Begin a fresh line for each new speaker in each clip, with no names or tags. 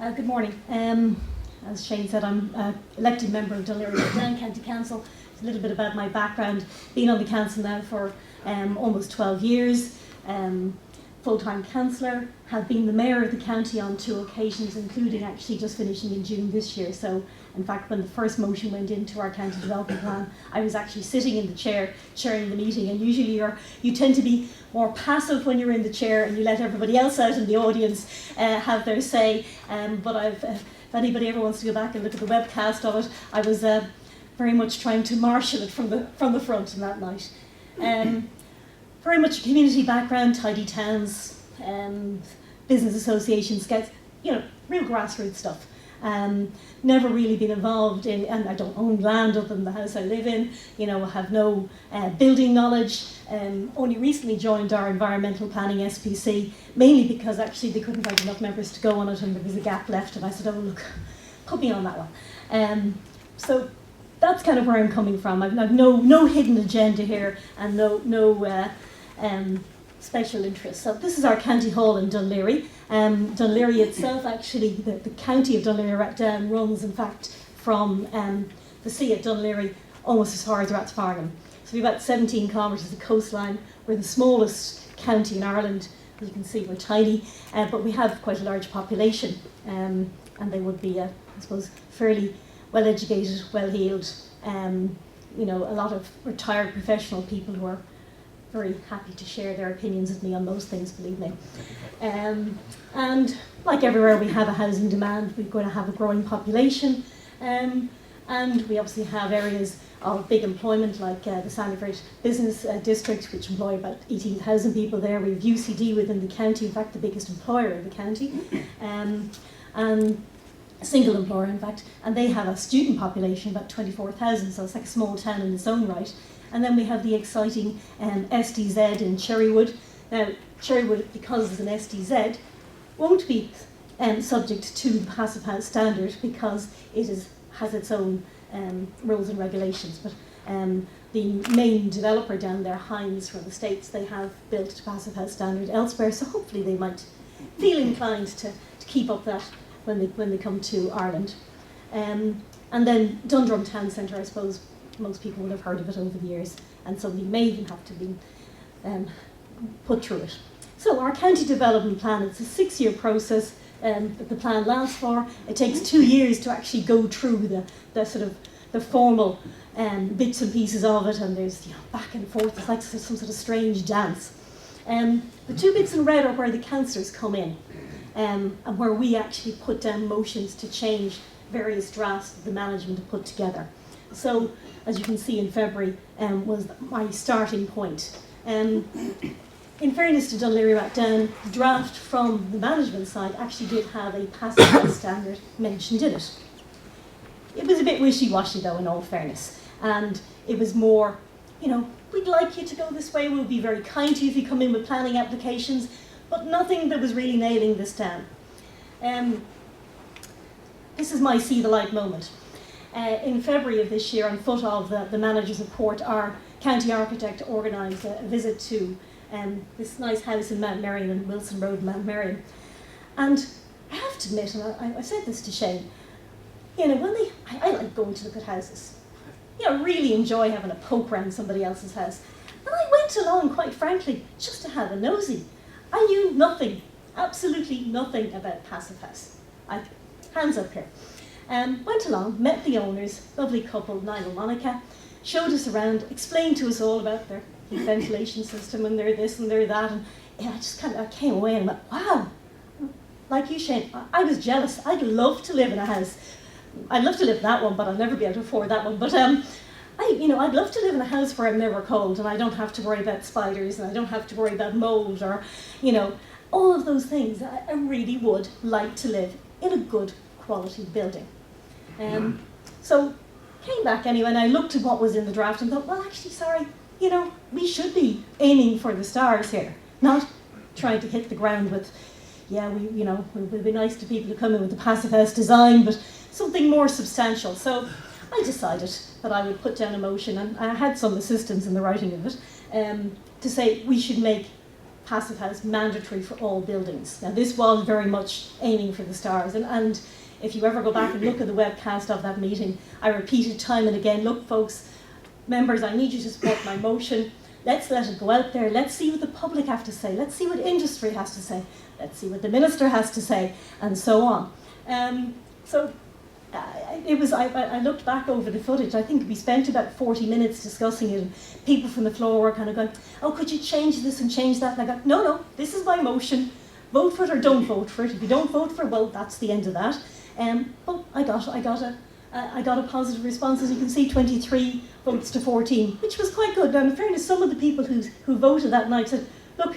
Good morning. As Shane said, I'm elected member of Dun Laoghaire Rathdown County Council. A little bit about my background. Been on the council now for almost 12 years. Full-time councillor. Have been the mayor of the county on 2 occasions, including actually just finishing in June this year. So, in fact, when the first motion went into our county development plan, I was actually sitting in the chair, chairing the meeting. And usually you tend to be more passive when you're in the chair and you let everybody else out in the audience have their say. But if anybody ever wants to go back and look at the webcast of it, I was very much trying to marshal it from the front on that night. Very much a community background, tidy towns, business associations, scouts, real grassroots stuff. Never really been involved in, and I don't own land other than the house I live in, I have no building knowledge. Only recently joined our environmental planning SPC, mainly because actually they couldn't find enough members to go on it and there was a gap left, and I said, oh look, put me on that one. So that's kind of where I'm coming from. I've no hidden agenda here and no special interest. So this is our county hall in Dun Laoghaire. Dun Laoghaire itself, actually, the county of Dun Laoghaire Rathdown runs, in fact, from the sea at Dun Laoghaire almost as far as Rathfarnham. So we've about 17 kilometres of coastline. We're the smallest county in Ireland. As you can see, we're tiny, but we have quite a large population, and they would be, I suppose, fairly well-educated, well-heeled, a lot of retired professional people who are very happy to share their opinions with me on most things, believe me. And like everywhere, we have a housing demand. We're going to have a growing population, and we obviously have areas of big employment like the Sandiford Business District, which employ about 18,000 people there. We have UCD within the county, in fact the biggest employer in the county, and a single employer in fact, and they have a student population about 24,000, so it's like a small town in its own right. And then we have the exciting SDZ in Cherrywood. Now, Cherrywood, because it's an SDZ, won't be subject to the Passive House standard because it has its own rules and regulations. But the main developer down there, Hines from the States, they have built to Passive House standard elsewhere, so hopefully they might feel inclined to keep up that when they come to Ireland. And then Dundrum Town Centre, I suppose, most people will have heard of it over the years, and somebody may even have to be put through it. So our county development plan, it's a 6-year process that the plan lasts for. It takes 2 years to actually go through the sort of the formal bits and pieces of it, and there's back and forth. It's like some sort of strange dance. The 2 bits in red are where the councillors come in, and where we actually put down motions to change various drafts that the management have put together. So, as you can see in February, was my starting point. In fairness to Dun Laoghaire Rathdown, the draft from the management side actually did have a Passive House standard mentioned in it. It was a bit wishy-washy though, in all fairness, and it was more, we'd like you to go this way, we'll be very kind to you if you come in with planning applications, but nothing that was really nailing this down. This is my see the light moment. In February of this year, on foot of the manager's report, our county architect organised a visit to this nice house in Mount Merrion, in Wilson Road, Mount Merrion. And I have to admit, and I said this to Shane, I like going to look at houses. I really enjoy having a poke around somebody else's house. And I went along, quite frankly, just to have a nosy. I knew nothing, absolutely nothing about Passive House. Hands up here. Went along, met the owners, lovely couple, Niall and Monica, showed us around, explained to us all about their ventilation system and their this and their that, and I just I came away and went, wow, like you, Shane, I was jealous. I'd love to live in a house. I'd love to live in that one, but I'll never be able to afford that one. But I'd love to live in a house where I'm never cold and I don't have to worry about spiders and I don't have to worry about mold or, all of those things. I really would like to live in a good quality building. So came back anyway, and I looked at what was in the draft and thought, well, actually, sorry, we should be aiming for the stars here, not trying to hit the ground with, we'll be nice to people who come in with the Passive House design, but something more substantial. So I decided that I would put down a motion, and I had some assistance in the writing of it, to say we should make Passive House mandatory for all buildings. Now this was very much aiming for the stars, and if you ever go back and look at the webcast of that meeting, I repeated time and again, look folks, members, I need you to support my motion. Let's let it go out there. Let's see what the public have to say. Let's see what industry has to say. Let's see what the minister has to say, and so on. I looked back over the footage. I think we spent about 40 minutes discussing it. And people from the floor were kind of going, "Oh, could you change this and change that?" And I go, "No, this is my motion. Vote for it or don't vote for it. If you don't vote for it, well, that's the end of that." But I got a positive response, as you can see, 23 votes to 14, which was quite good. Now, in fairness, some of the people who voted that night said, "Look,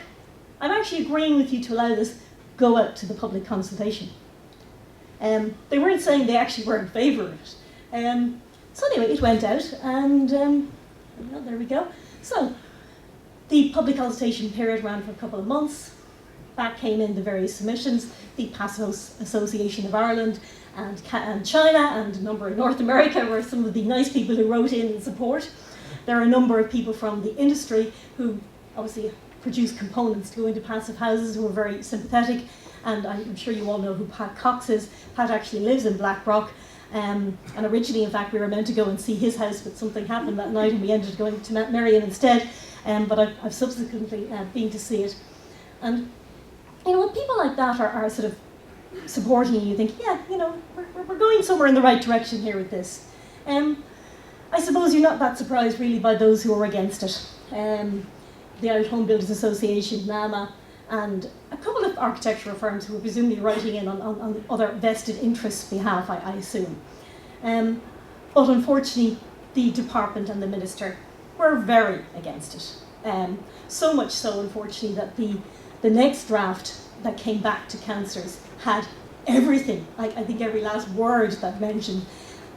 I'm actually agreeing with you to allow this go out to the public consultation." They weren't saying they actually were in favour of it. So anyway, it went out, and there we go. So the public consultation period ran for a couple of months. Back came in the various submissions, the Passive House Association of Ireland and China and a number in North America were some of the nice people who wrote in support. There are a number of people from the industry who obviously produce components to go into passive houses who are very sympathetic, and I'm sure you all know who Pat Cox is. Pat actually lives in Blackrock, and originally, in fact, we were meant to go and see his house, but something happened that night and we ended up going to Mount Merion instead, but I've subsequently been to see it. And when people like that are sort of supporting you, think, yeah, we're going somewhere in the right direction here with this. I suppose you're not that surprised really by those who are against it. The Irish Home Builders Association, NAMA, and a couple of architectural firms who are presumably writing in on other vested interests' behalf, I assume. But unfortunately, the department and the minister were very against it. So much so, unfortunately, that the next draft that came back to councillors had everything, I think every last word that mentioned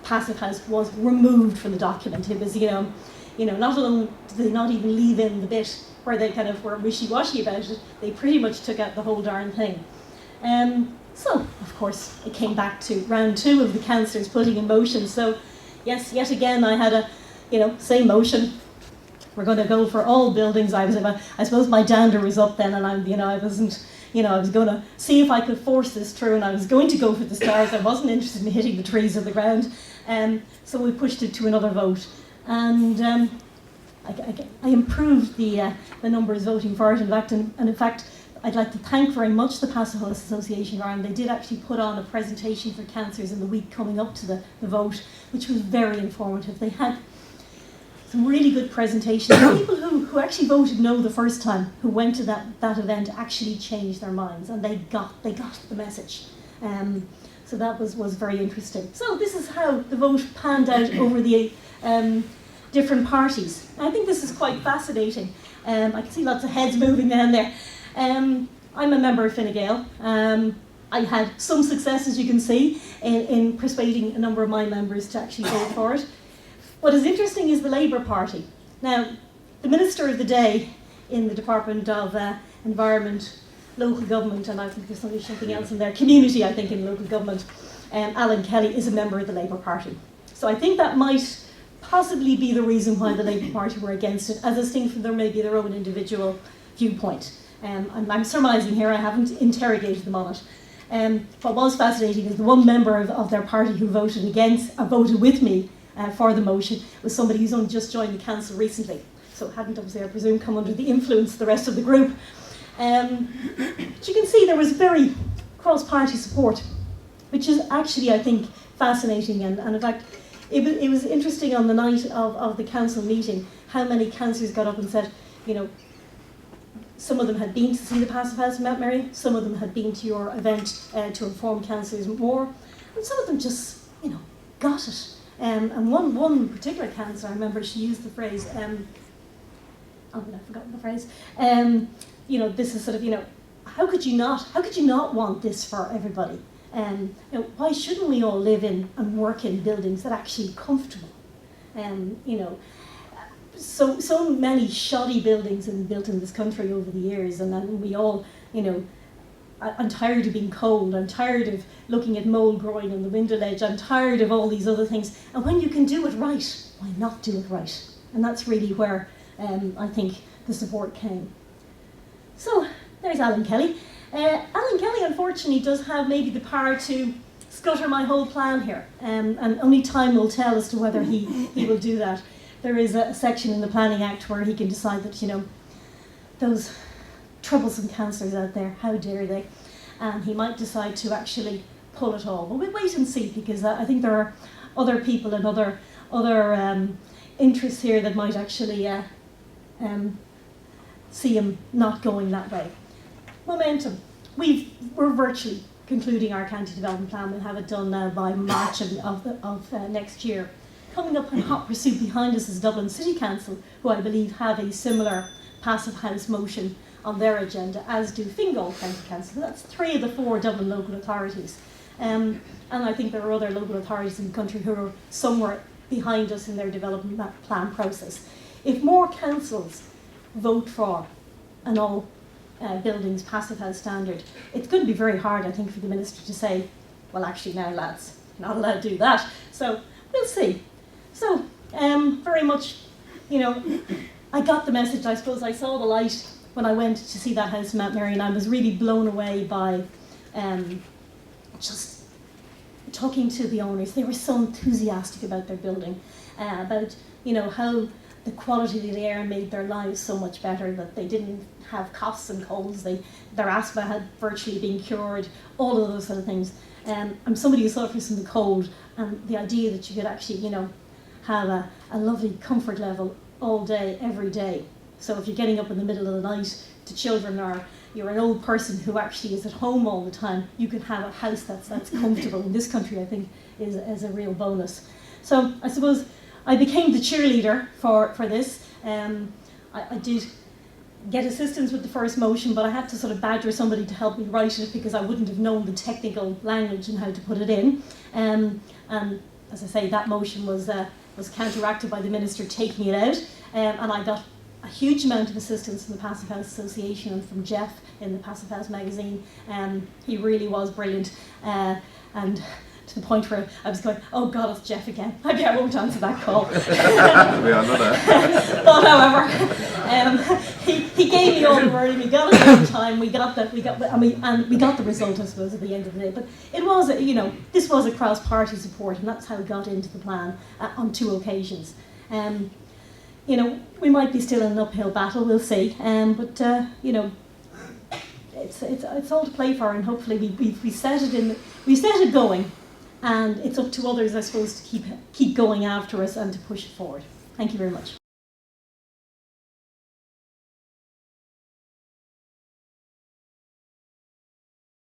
Passive House was removed from the document. It was, not alone did they not even leave in the bit where they kind of were wishy-washy about it, they pretty much took out the whole darn thing. So, of course, it came back to round 2 of the councillors putting in motion. So, yes, yet again, I had a, same motion. We're going to go for all buildings. I suppose my dander was up then, and I wasn't, I was going to see if I could force this through, and I was going to go for the stars. I wasn't interested in hitting the trees or the ground. So we pushed it to another vote, and I improved the numbers voting for it. And in fact, I'd like to thank very much the Passive House Association of Ireland. They did actually put on a presentation for councillors in the week coming up to the vote, which was very informative. They had some really good presentations. People who actually voted no the first time, who went to that event, actually changed their minds, and they got the message. So that was very interesting. So this is how the vote panned out over the different parties. I think this is quite fascinating. I can see lots of heads moving down there. I'm a member of Fine Gael. I had some success, as you can see, in persuading a number of my members to actually vote for it. What is interesting is the Labour Party. Now, the Minister of the day in the Department of Environment, Local Government, and I think there's something else in there, Community, I think, in local government, Alan Kelly is a member of the Labour Party. So I think that might possibly be the reason why the Labour Party were against it, as distinct from maybe their own individual viewpoint. I'm surmising here, I haven't interrogated them on it. What was fascinating is the one member of their party who voted voted with me for the motion was somebody who's only just joined the council recently, so hadn't obviously, I presume, come under the influence of the rest of the group. But you can see there was very cross-party support, which is actually, I think, fascinating, and in fact, it was interesting on the night of the council meeting how many councillors got up and said, some of them had been to see the Passive House in Mount Merion, some of them had been to your event to inform councillors more, and some of them just, got it. And one particular councillor, I remember she used the phrase, I've forgotten the phrase, this is sort of, how could you not want this for everybody? Why shouldn't we all live in and work in buildings that are actually comfortable? So many shoddy buildings have been built in this country over the years, and then we all, I'm tired of being cold, I'm tired of looking at mould growing on the window ledge, I'm tired of all these other things. And when you can do it right, why not do it right? And that's really where I think the support came. So there's Alan Kelly. Alan Kelly, unfortunately, does have maybe the power to scutter my whole plan here, and only time will tell as to whether he will do that. There is a section in the Planning Act where he can decide that, you know, those troublesome councillors out there, how dare they? And he might decide to actually pull it all. But we'll wait and see, because I think there are other people and other interests here that might actually see him not going that way. Momentum. We're virtually concluding our county development plan. We'll have it done now by March of next year. Coming up in hot pursuit behind us is Dublin City Council, who I believe have a similar passive house motion on their agenda, as do Fingal County Council. That's 3 of the 4 Dublin local authorities. And I think there are other local authorities in the country who are somewhere behind us in their development plan process. If more councils vote for an all buildings passive house standard, it's going to be very hard, I think, for the Minister to say, well, actually now, lads, you're not allowed to do that. So we'll see. So very much, you know, I got the message. I suppose I saw the light when I went to see that house in Mount Mary, and I was really blown away by just talking to the owners. They were so enthusiastic about their building, about, you know, how the quality of the air made their lives so much better, that they didn't have coughs and colds, their asthma had virtually been cured, all of those sort of things. I'm somebody who suffers from the cold, and the idea that you could actually, you know, have a lovely comfort level all day, every day. So if you're getting up in the middle of the night to children, or you're an old person who actually is at home all the time, you can have a house that's comfortable. In this country, I think, is a real bonus. So I suppose I became the cheerleader for this. I did get assistance with the first motion, but I had to sort of badger somebody to help me write it, because I wouldn't have known the technical language and how to put it in. And as I say, that motion was counteracted by the Minister taking it out, and I got a huge amount of assistance from the Passive House Association and from Jeff in the Passive House magazine. He really was brilliant, and to the point where I was going, oh God, it's Jeff again. Maybe I won't answer that call. But however, he gave me all the wording. We got it on time. We got the result, I suppose, at the end of the day. But it was, you know, this was a cross-party support, and that's how it got into the plan on 2 occasions. You know, we might be still in an uphill battle. We'll see. But you know, it's all to play for, and hopefully we set it going. And it's up to others, I suppose, to keep going after us and to push it forward. Thank you very much.